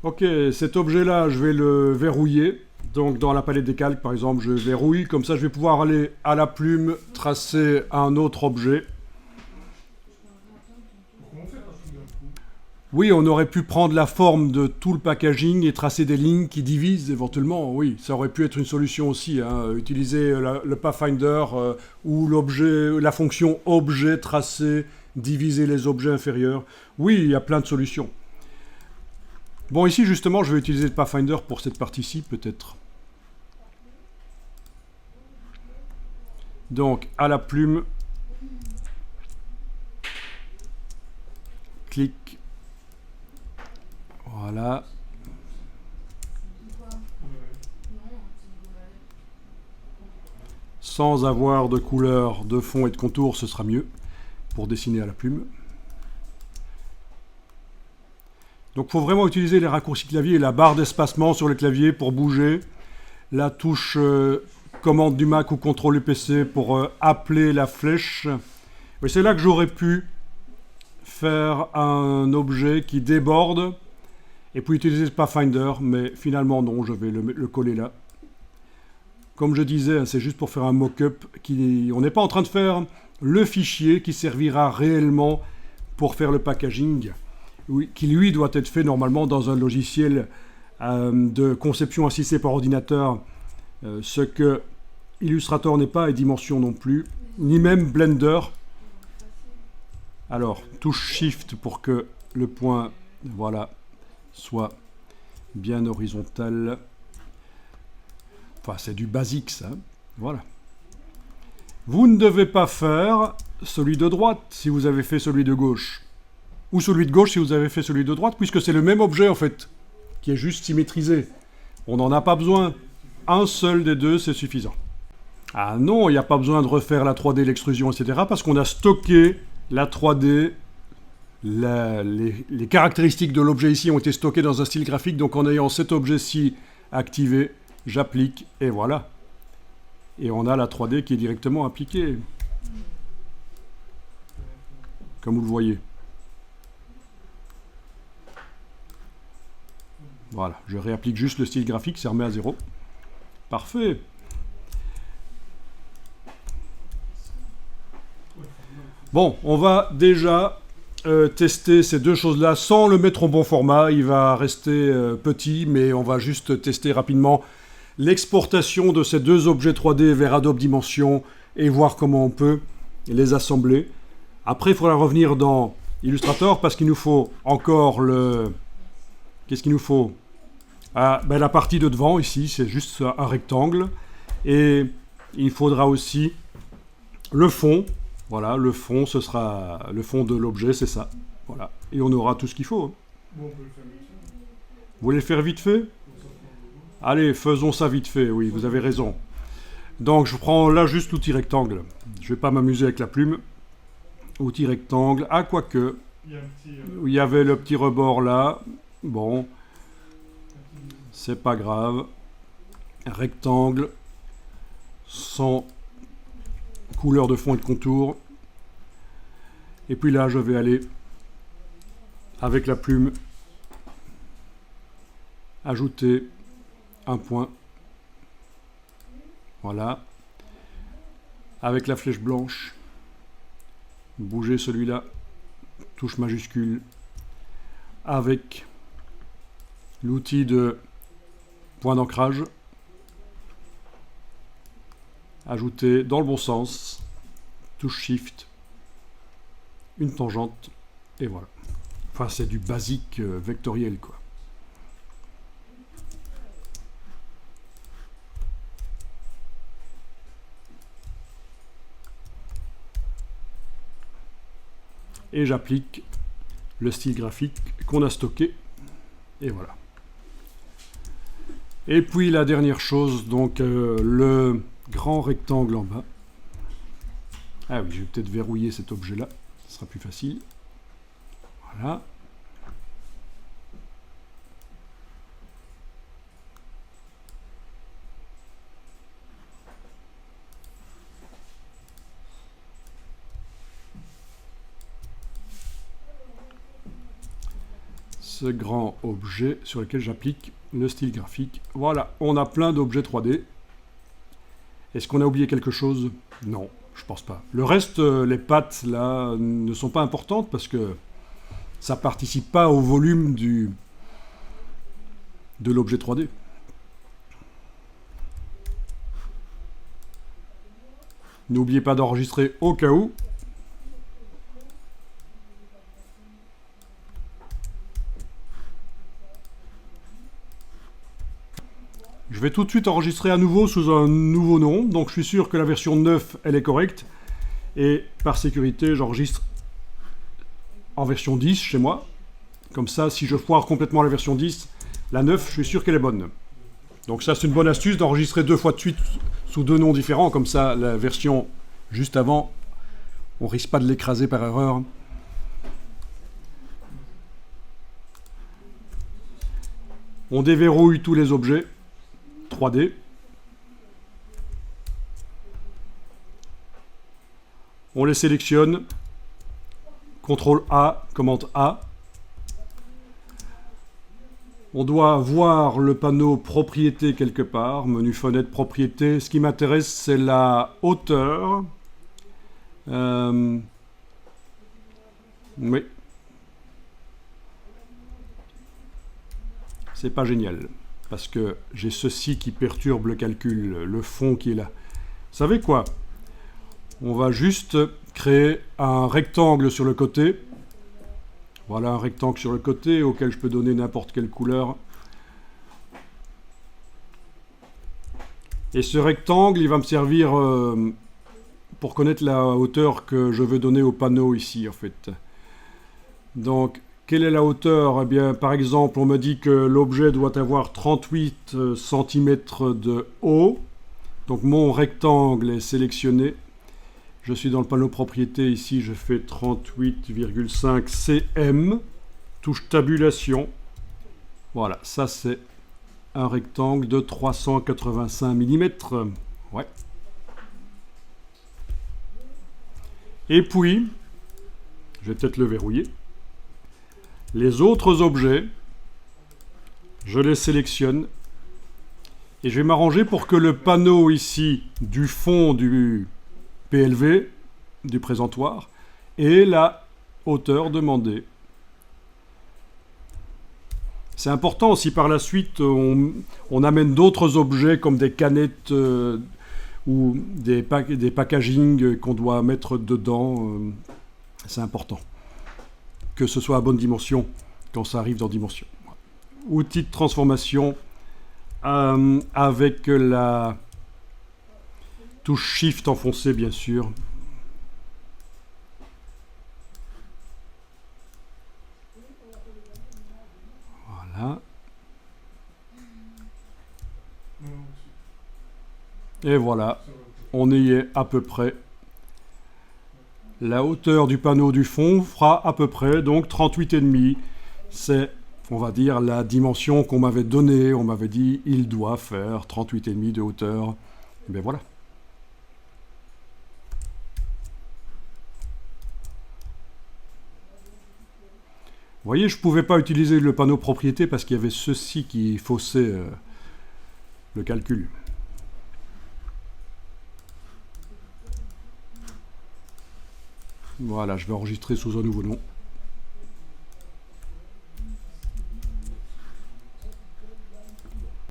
Ok, cet objet-là, je vais le verrouiller. Donc dans la palette des calques, par exemple, je verrouille. Comme ça, je vais pouvoir aller à la plume, tracer un autre objet. Comment on fait parce tout d'un coup? Oui, on aurait pu prendre la forme de tout le packaging et tracer des lignes qui divisent éventuellement. Oui, ça aurait pu être une solution aussi, hein. Utiliser le Pathfinder ou l'objet, la fonction objet tracé, diviser les objets inférieurs. Oui, il y a plein de solutions. Bon, ici justement, je vais utiliser le Pathfinder pour cette partie-ci, peut-être. Donc, à la plume, clic, voilà. Sans avoir de couleur, de fond et de contour, ce sera mieux pour dessiner à la plume. Donc il faut vraiment utiliser les raccourcis clavier et la barre d'espacement sur le clavier pour bouger. La touche commande du Mac ou contrôle du PC pour appeler la flèche. Oui, c'est là que j'aurais pu faire un objet qui déborde et puis utiliser le Pathfinder, mais finalement non, je vais le coller là. Comme je disais, c'est juste pour faire un mock-up. On n'est pas en train de faire le fichier qui servira réellement pour faire le packaging, qui lui doit être fait normalement dans un logiciel de conception assistée par ordinateur, ce que Illustrator n'est pas et Dimension non plus, ni même Blender. Alors, touche Shift pour que le point, voilà, soit bien horizontal. Enfin, c'est du basique, ça. Voilà. Vous ne devez pas faire celui de droite si vous avez fait celui de gauche. Ou celui de gauche si vous avez fait celui de droite, puisque c'est le même objet, en fait, qui est juste symétrisé. On n'en a pas besoin. Un seul des deux, c'est suffisant. Ah non, il n'y a pas besoin de refaire la 3D, l'extrusion, etc., parce qu'on a stocké la 3D, les caractéristiques de l'objet ici ont été stockées dans un style graphique, donc en ayant cet objet-ci activé, j'applique, et voilà. Et on a la 3D qui est directement appliquée. Comme vous le voyez. Voilà, je réapplique juste le style graphique, c'est remis à 0. Parfait. Bon, on va déjà tester ces deux choses-là sans le mettre au bon format. Il va rester petit, mais on va juste tester rapidement l'exportation de ces deux objets 3D vers Adobe Dimension et voir comment on peut les assembler. Après, il faudra revenir dans Illustrator parce qu'il nous faut encore le... Qu'est-ce qu'il nous faut? La partie de devant, ici, c'est juste un rectangle. Et il faudra aussi le fond. Voilà, le fond, ce sera le fond de l'objet, c'est ça. Voilà. Et on aura tout ce qu'il faut. Bon, on peut le faire vite fait. Vous voulez le faire vite fait? Allez, faisons ça vite fait, oui, vous avez raison. Donc je prends là juste l'outil rectangle. Je vais pas m'amuser avec la plume. Outil rectangle. Ah, quoique. Il y a un petit. Il y avait le petit rebord là. Bon, c'est pas grave. Rectangle. Sans couleur de fond et de contour. Et puis là, je vais aller avec la plume ajouter un point. Voilà. Avec la flèche blanche, bouger celui-là, touche majuscule, avec l'outil de point d'ancrage, ajouter dans le bon sens, touche Shift, une tangente, et voilà. Enfin, c'est du basique vectoriel, quoi. Et j'applique le style graphique qu'on a stocké, et voilà. Et puis la dernière chose, donc le grand rectangle en bas. Ah oui, je vais peut-être verrouiller cet objet-là, ce sera plus facile. Voilà. ce grand objet sur lequel j'applique le style graphique. Voilà, on a plein d'objets 3D. Est-ce qu'on a oublié quelque chose? Non, je pense pas. Le reste, les pattes, là, ne sont pas importantes parce que ça participe pas au volume de l'objet 3D. N'oubliez pas d'enregistrer au cas où. Je vais tout de suite enregistrer à nouveau sous un nouveau nom. Donc je suis sûr que la version 9, elle est correcte. Et par sécurité, j'enregistre en version 10 chez moi. Comme ça, si je foire complètement la version 10, la 9, je suis sûr qu'elle est bonne. Donc ça, c'est une bonne astuce d'enregistrer 2 fois de suite sous 2 noms différents. Comme ça, la version juste avant, on risque pas de l'écraser par erreur. On déverrouille tous les objets 3D. On les sélectionne. CTRL A, commande A. On doit voir le panneau propriété quelque part, menu fenêtre propriété. Ce qui m'intéresse, c'est la hauteur. Oui. C'est pas génial, parce que j'ai ceci qui perturbe le calcul, le fond qui est là. Vous savez quoi? On va juste créer un rectangle sur le côté. Voilà un rectangle sur le côté auquel je peux donner n'importe quelle couleur. Et ce rectangle, il va me servir pour connaître la hauteur que je veux donner au panneau ici, en fait. Donc, quelle est la hauteur? Eh bien, par exemple, on me dit que l'objet doit avoir 38 cm de haut. Donc, mon rectangle est sélectionné. Je suis dans le panneau propriété, ici je fais 38,5 cm, touche tabulation. Voilà, ça c'est un rectangle de 385 mm. Ouais. Et puis, je vais peut-être le verrouiller. Les autres objets, je les sélectionne. Et je vais m'arranger pour que le panneau ici du fond du PLV du présentoir et la hauteur demandée. C'est important si par la suite on amène d'autres objets comme des canettes ou des packaging qu'on doit mettre dedans. C'est important que ce soit à bonne dimension quand ça arrive dans dimension. Outil de transformation avec la touche Shift enfoncée, bien sûr. Voilà. Et voilà, on y est à peu près. La hauteur du panneau du fond fera à peu près, donc 38,5. C'est, on va dire, la dimension qu'on m'avait donnée. On m'avait dit, il doit faire 38,5 de hauteur. Et bien voilà. Vous voyez, je ne pouvais pas utiliser le panneau propriété parce qu'il y avait ceci qui faussait le calcul. Voilà, je vais enregistrer sous un nouveau nom.